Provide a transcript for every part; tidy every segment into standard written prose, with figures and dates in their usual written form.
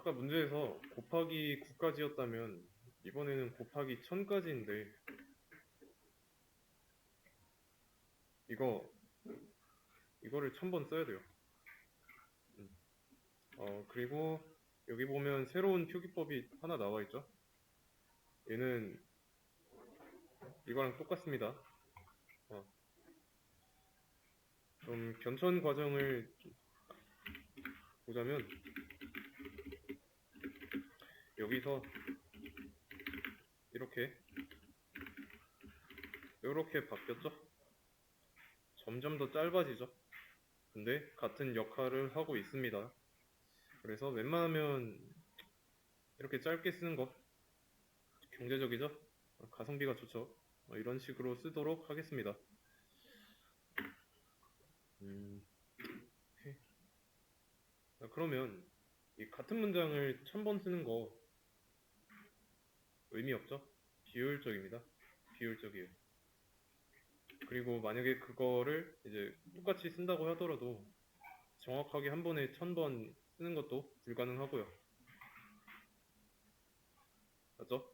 아까 문제에서 곱하기 9까지였다면 이번에는 곱하기 1000까지인데 이거를 1000번 써야 돼요. 그리고 여기 보면 새로운 표기법이 하나 나와 있죠. 얘는 이거랑 똑같습니다. 좀 변천 과정을 보자면 여기서 이렇게 바뀌었죠. 점점 더 짧아지죠. 근데 같은 역할을 하고 있습니다. 그래서 웬만하면 이렇게 짧게 쓰는 거 경제적이죠? 가성비가 좋죠. 이런 식으로 쓰도록 하겠습니다. 오케이. 그러면 이 같은 문장을 1000번 쓰는 거 의미 없죠? 비효율적입니다. 비효율적이에요. 그리고 만약에 그거를 이제 똑같이 쓴다고 하더라도 정확하게 한 번에 1000번 쓰는 것도 불가능하고요. 맞죠?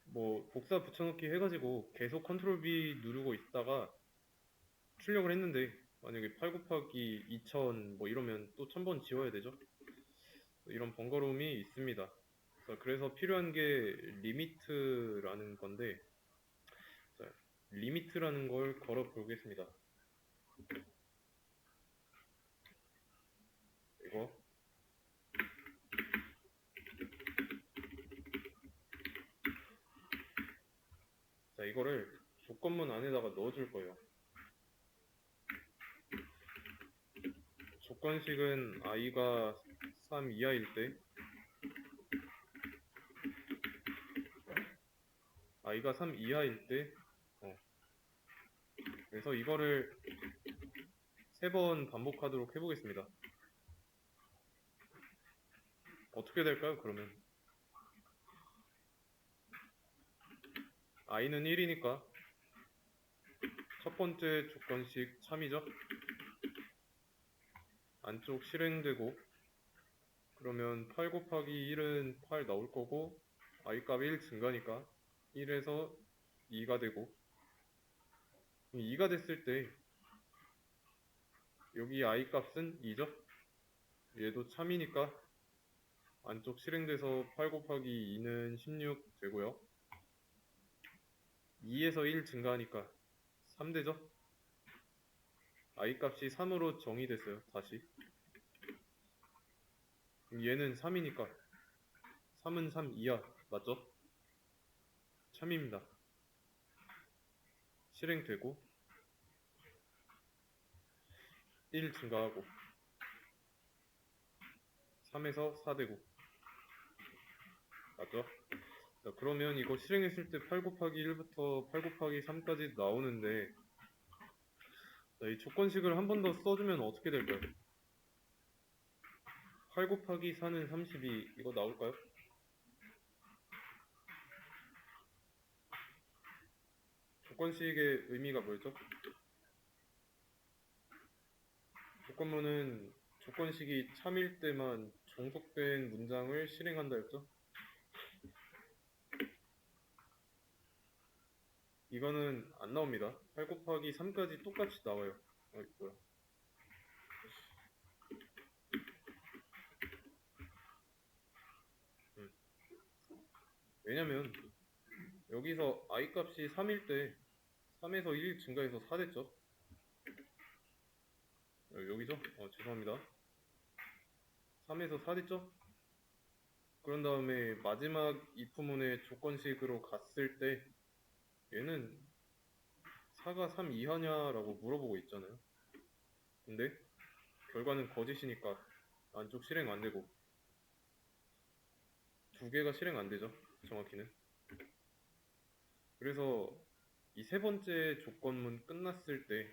뭐 복사 붙여넣기 해가지고 계속 컨트롤 B 누르고 있다가 출력을 했는데 만약에 8 곱하기 2000 뭐 이러면 또 1000번 지워야 되죠. 이런 번거로움이 있습니다. 그래서 필요한 게 리미트라는 건데, 자, 리미트라는 걸 걸어 보겠습니다. 이거 자, 이거를 조건문 안에다가 넣어줄 거예요. 조건식은 i가 3 이하일 때 i가 3 이하일 때 그래서 이거를 3번 반복하도록 해보겠습니다. 어떻게 될까요? 그러면 i는 1이니까 첫 번째 조건식 참이죠. 안쪽 실행되고 그러면 8 곱하기 1은 8 나올 거고 i 값 1 증가니까 1에서 2가 되고 2가 됐을 때 여기 i 값은 2죠. 얘도 참이니까 안쪽 실행돼서 8 곱하기 2는 16 되고요. 2에서 1 증가하니까 3 되죠. i 값이 3으로 정의됐어요. 다시 얘는 3이니까 3은 3 이하 맞죠? 참입니다. 실행되고 1 증가하고 3에서 4 되고 맞죠? 자, 그러면 이거 실행했을 때 8 곱하기 1부터 8 곱하기 3까지 나오는데 자, 이 조건식을 한 번 더 써주면 어떻게 될까요? 8 곱하기 4는 32 이거 나올까요? 조건식의 의미가 뭐였죠? 조건문은 조건식이 참일 때만 종속된 문장을 실행한다 했죠? 이거는 안 나옵니다. 8 곱하기 3까지 똑같이 나와요. 뭐야. 왜냐면 여기서 i 값이 3일 때 3에서 1 증가해서 4 됐죠? 여기죠? 죄송합니다. 3에서 4 됐죠? 그런 다음에 마지막 if문의 조건식으로 갔을 때 얘는 4가 3 이하냐라고 물어보고 있잖아요. 근데 결과는 거짓이니까 안쪽 실행 안 되고 두 개가 실행 안 되죠. 정확히는. 그래서 이 세 번째 조건문 끝났을 때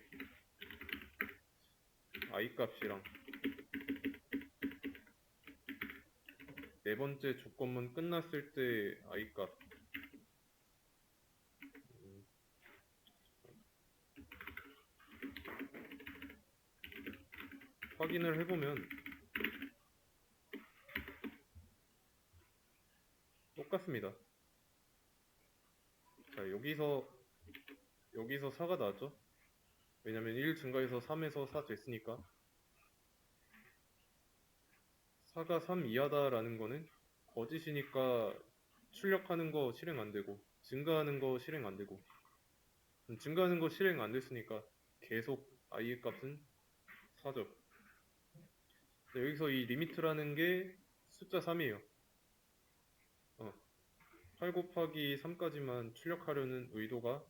i 값이랑 네 번째 조건문 끝났을 때 i 값 확인을 해보면 똑같습니다. 자, 여기서 4가 나왔죠? 왜냐면 1 증가해서 3에서 4 됐으니까 4가 3 이하다라는 거는 거짓이니까 출력하는 거 실행 안 되고 증가하는 거 실행 안 되고 증가하는 거 실행 안 됐으니까 계속 i의 값은 4죠. 여기서 이 리미트라는 게 숫자 3이에요. 8 곱하기 3까지만 출력하려는 의도가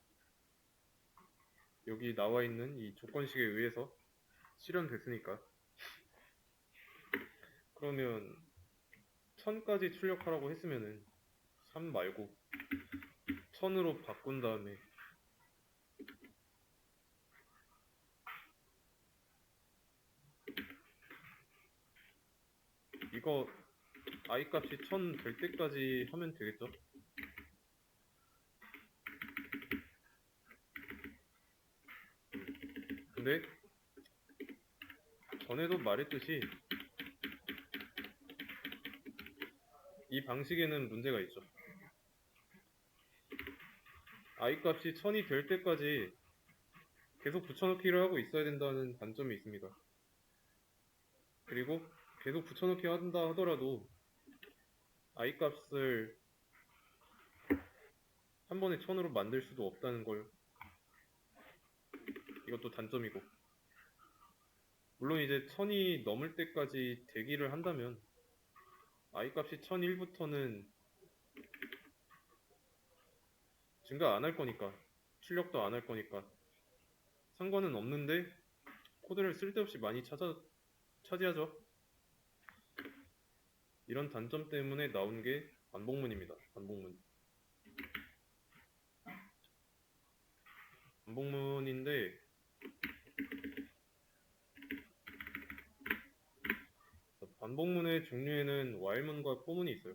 여기 나와 있는 이 조건식에 의해서 실현됐으니까. 그러면 1000까지 출력하라고 했으면은 3 말고 1000으로 바꾼 다음에 이거 i 값이 1000 될 때까지 하면 되겠죠? 근데 전에도 말했듯이 이 방식에는 문제가 있죠. i 값이 1000이 될 때까지 계속 붙여넣기를 하고 있어야 된다는 단점이 있습니다. 그리고 계속 붙여넣기 한다 하더라도 i 값을 한 번에 1000으로 만들 수도 없다는 걸, 이것도 단점이고, 물론 이제 1000이 넘을 때까지 대기를 한다면 i 값이 1001부터는 증가 안 할 거니까, 출력도 안 할 거니까 상관은 없는데 코드를 쓸데없이 많이 차지하죠. 이런 단점 때문에 나온 게 반복문입니다. 반복문인데 반복문의 종류에는 while문과 for문이 있어요.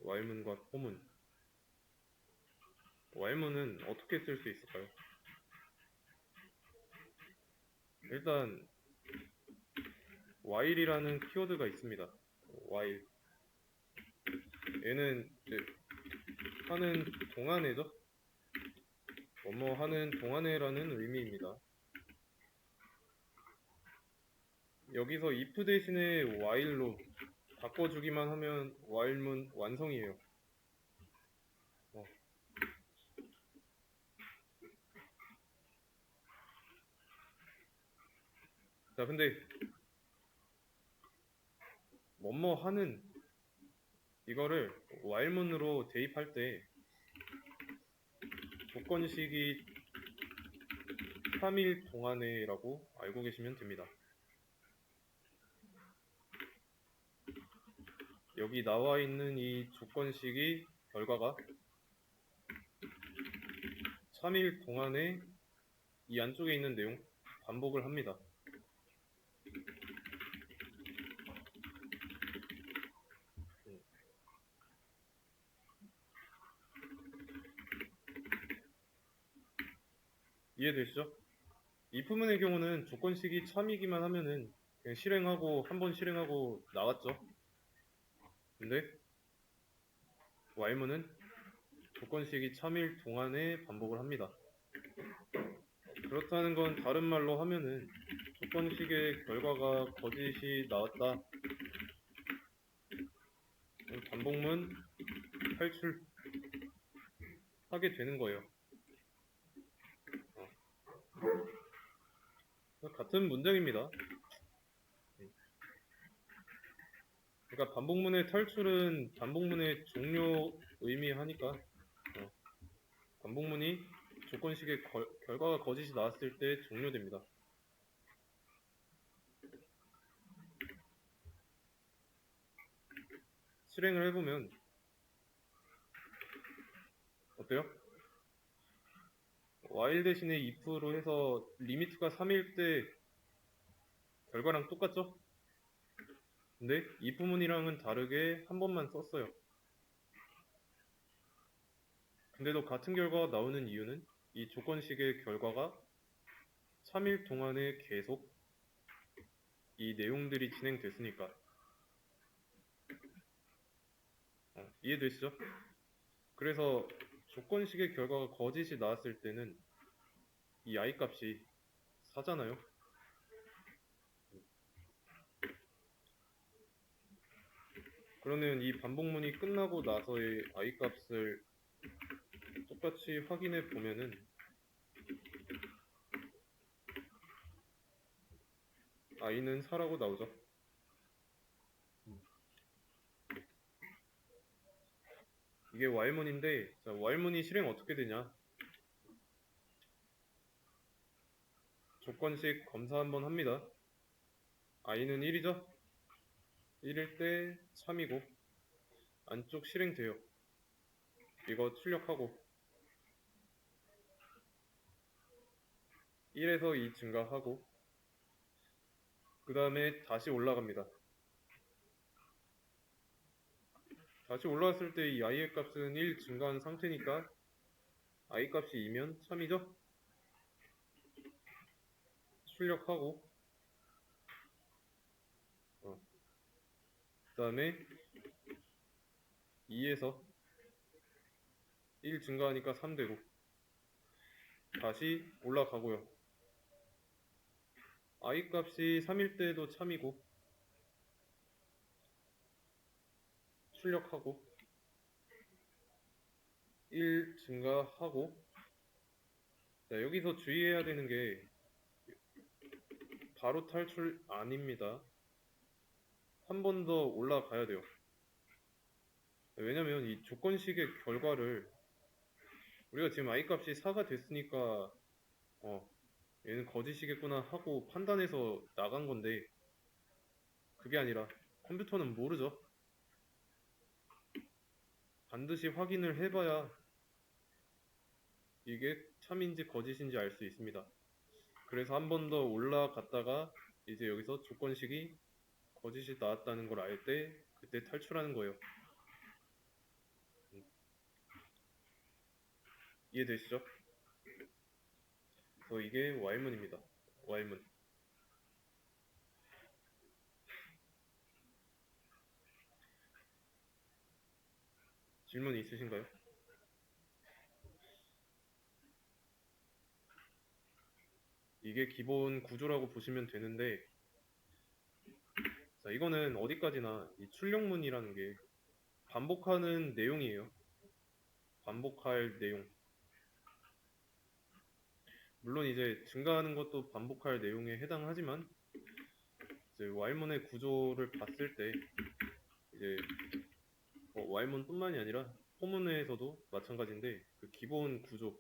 while문과 for문. while문은 어떻게 쓸 수 있을까요? 일단 while이라는 키워드가 있습니다. while. 얘는 이제 하는 동안에죠. 뭐뭐 하는 동안에라는 의미입니다. 여기서 if 대신에 while로 바꿔주기만 하면 while문 완성이에요. 자, 근데 뭐뭐 하는 이거를 while문으로 대입할 때 조건식이 3일 동안에라고 알고 계시면 됩니다. 여기 나와 있는 이 조건식이 결과가 3일 동안에 이 안쪽에 있는 내용 반복을 합니다. 이해되시죠? if문의 경우는 조건식이 참이기만 하면은 그냥 실행하고 한 번 실행하고 나왔죠. 근데 while문은 조건식이 참일 동안에 반복을 합니다. 그렇다는 건 다른 말로 하면은 조건식의 결과가 거짓이 나왔다. 반복문 탈출하게 되는 거예요. 같은 문장입니다. 그러니까 반복문의 탈출은 반복문의 종료 의미하니까 반복문이 조건식의 결과가 거짓이 나왔을 때 종료됩니다. 실행을 해보면 어때요? while 대신에 if로 해서 리미트가 3일 때 결과랑 똑같죠? 근데 if문이랑은 다르게 한 번만 썼어요. 근데도 같은 결과가 나오는 이유는 이 조건식의 결과가 3일 동안에 계속 이 내용들이 진행됐으니까 이해되시죠? 그래서 조건식의 결과가 거짓이 나왔을 때는 이 i 값이 4잖아요. 그러면 이 반복문이 끝나고 나서의 i 값을 똑같이 확인해 보면은 i는 4라고 나오죠. 이게 while문인데, 자, while문이 실행 어떻게 되냐? 조건식 검사 한번 합니다. i는 1이죠? 1일 때 참이고 안쪽 실행돼요. 이거 출력하고 1에서 2 증가하고 그 다음에 다시 올라갑니다. 다시 올라왔을 때 이 i의 값은 1 증가한 상태니까 i 값이 2면 참이죠? 출력하고 그 다음에 2에서 1 증가하니까 3 되고 다시 올라가고요. i 값이 3일 때도 참이고 출력하고 1 증가하고 자, 여기서 주의해야 되는 게 바로 탈출 아닙니다. 한 번 더 올라가야 돼요. 왜냐면 이 조건식의 결과를 우리가 지금 i 값이 4가 됐으니까 얘는 거짓이겠구나 하고 판단해서 나간 건데 그게 아니라 컴퓨터는 모르죠. 반드시 확인을 해봐야 이게 참인지 거짓인지 알 수 있습니다. 그래서 한 번 더 올라갔다가 이제 여기서 조건식이 거짓이 나왔다는 걸 알 때 그때 탈출하는 거예요. 이해되시죠? 그래서 이게 while문입니다. while문. 질문 있으신가요? 이게 기본 구조라고 보시면 되는데 자, 이거는 어디까지나 이 출력문이라는 게 반복하는 내용이에요. 반복할 내용. 물론 이제 증가하는 것도 반복할 내용에 해당하지만 이제 while문의 구조를 봤을 때 이제 while문뿐만이 아니라 포문 내에서도 마찬가지인데 그 기본 구조,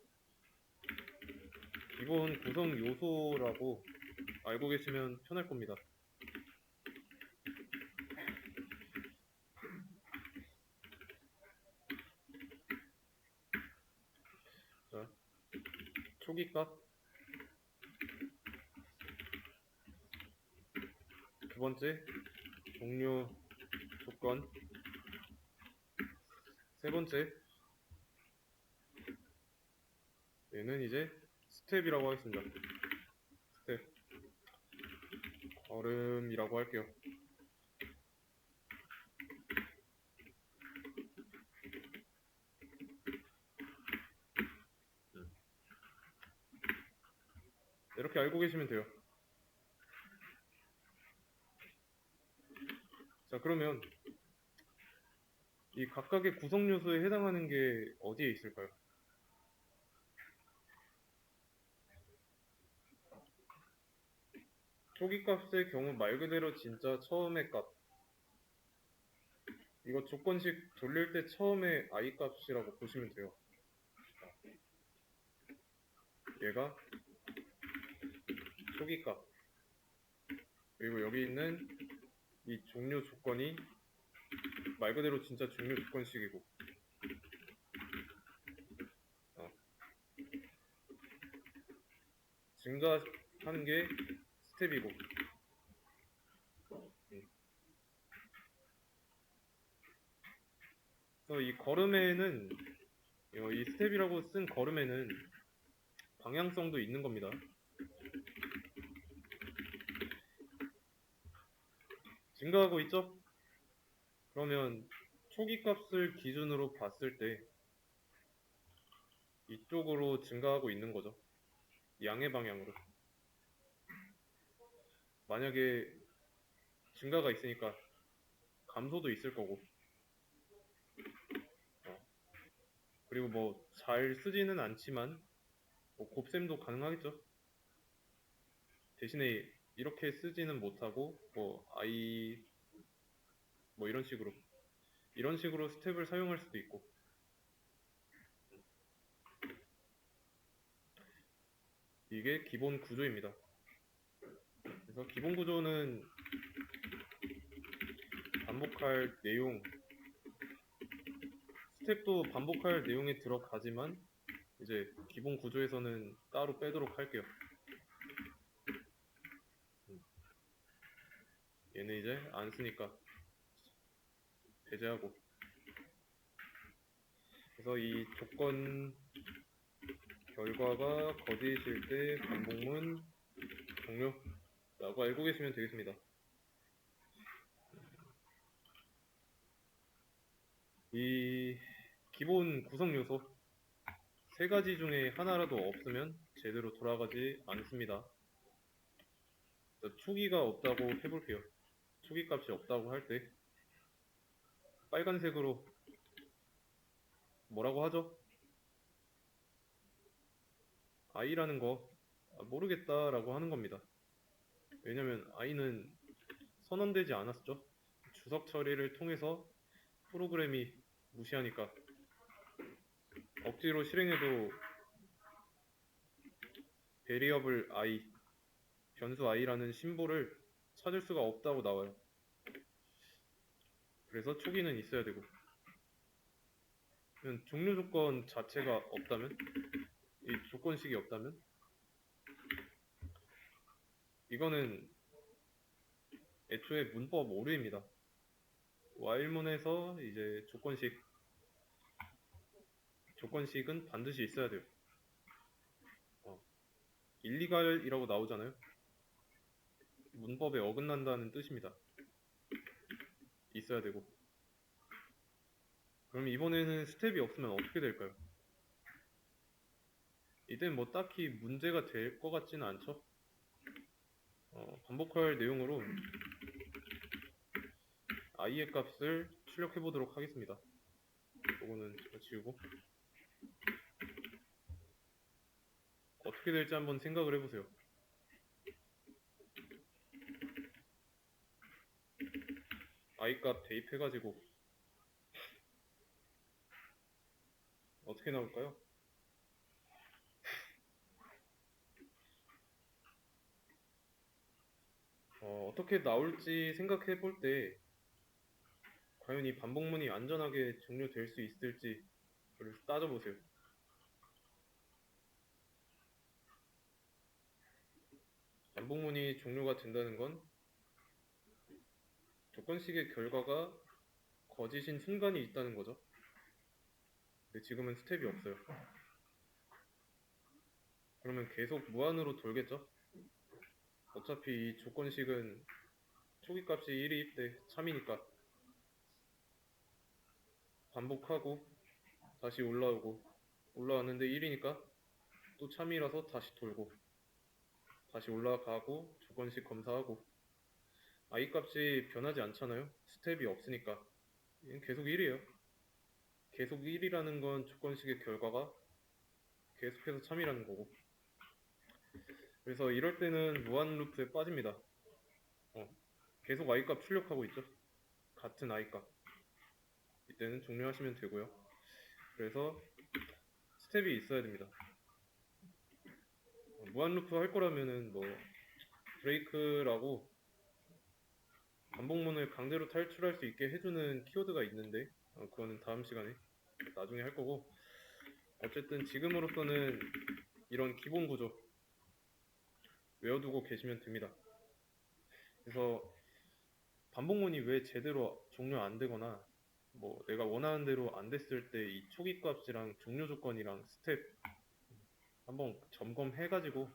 기본 구성 요소라고 알고 계시면 편할 겁니다. 자, 초기값, 두 번째 종료 조건, 세 번째 얘는 이제 스텝이라고 하겠습니다. 스텝 걸음이라고 할게요. 이렇게 알고 계시면 돼요. 자, 그러면 이 각각의 구성 요소에 해당하는 게 어디에 있을까요? 초기 값의 경우 말 그대로 진짜 처음의 값. 이거 조건식 돌릴 때 처음에 i 값이라고 보시면 돼요. 얘가 초기 값. 그리고 여기 있는 이 종료 조건이 말 그대로 진짜 종료 조건식이고 증가하는 게 스텝이고 그래서 이 걸음에는 이 스텝이라고 쓴 걸음에는 방향성도 있는 겁니다. 증가하고 있죠? 그러면 초기 값을 기준으로 봤을 때 이쪽으로 증가하고 있는 거죠. 양의 방향으로. 만약에 증가가 있으니까 감소도 있을 거고, 그리고 뭐 잘 쓰지는 않지만 뭐 곱셈도 가능하겠죠. 대신에 이렇게 쓰지는 못하고 뭐 i 뭐 이런 식으로 스텝을 사용할 수도 있고. 이게 기본 구조입니다. 그래서 기본 구조는 반복할 내용, 스텝도 반복할 내용에 들어가지만 이제 기본 구조에서는 따로 빼도록 할게요. 얘는 이제 안 쓰니까 배제하고. 그래서 이 조건 결과가 거짓일 때 반복문 종료라고 알고 계시면 되겠습니다. 이 기본 구성 요소 세 가지 중에 하나라도 없으면 제대로 돌아가지 않습니다. 초기가 없다고 해볼게요. 초기 값이 없다고 할 때 빨간색으로 뭐라고 하죠? i라는 거 모르겠다라고 하는 겁니다. 왜냐면 i는 선언되지 않았죠. 주석 처리를 통해서 프로그램이 무시하니까 억지로 실행해도 베리어블 i, 변수 i라는 심볼을 찾을 수가 없다고 나와요. 그래서 초기는 있어야 되고, 종료 조건 자체가 없다면, 이 조건식이 없다면, 이거는 애초에 문법 오류입니다. while문에서 이제 조건식은 반드시 있어야 돼요. 일리갈이라고 나오잖아요. 문법에 어긋난다는 뜻입니다. 있어야 되고. 그럼 이번에는 스텝이 없으면 어떻게 될까요? 이때는 뭐 딱히 문제가 될 것 같지는 않죠. 반복할 내용으로 i의 값을 출력해 보도록 하겠습니다. 이거는 지우고 어떻게 될지 한번 생각을 해보세요. i 값 대입해가지고 어떻게 나올까요? 어떻게 나올지 생각해 볼 때 과연 이 반복문이 안전하게 종료될 수 있을지를 따져보세요. 반복문이 종료가 된다는 건 조건식의 결과가 거짓인 순간이 있다는 거죠. 근데 지금은 스텝이 없어요. 그러면 계속 무한으로 돌겠죠? 어차피 이 조건식은 초기 값이 1일 때 참이니까 반복하고 다시 올라왔는데 1이니까 또 참이라서 다시 돌고 다시 올라가고 조건식 검사하고 i 값이 변하지 않잖아요. 스텝이 없으니까 얘는 계속 1이에요. 계속 1이라는 건 조건식의 결과가 계속해서 참이라는 거고, 그래서 이럴 때는 무한 루프에 빠집니다. 계속 i 값 출력하고 있죠. 같은 i 값. 이때는 종료하시면 되고요. 그래서 스텝이 있어야 됩니다. 무한 루프 할 거라면은 뭐 브레이크라고 반복문을 강제로 탈출할 수 있게 해주는 키워드가 있는데 그거는 다음 시간에 나중에 할 거고, 어쨌든 지금으로서는 이런 기본 구조 외워두고 계시면 됩니다. 그래서 반복문이 왜 제대로 종료 안 되거나 뭐 내가 원하는 대로 안 됐을 때 이 초기 값이랑 종료 조건이랑 스텝 한번 점검해 가지고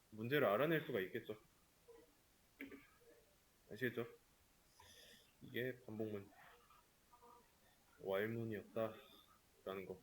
문제를 알아낼 수가 있겠죠. 아시겠죠? 이게 반복문. 왈문이었다라는 거.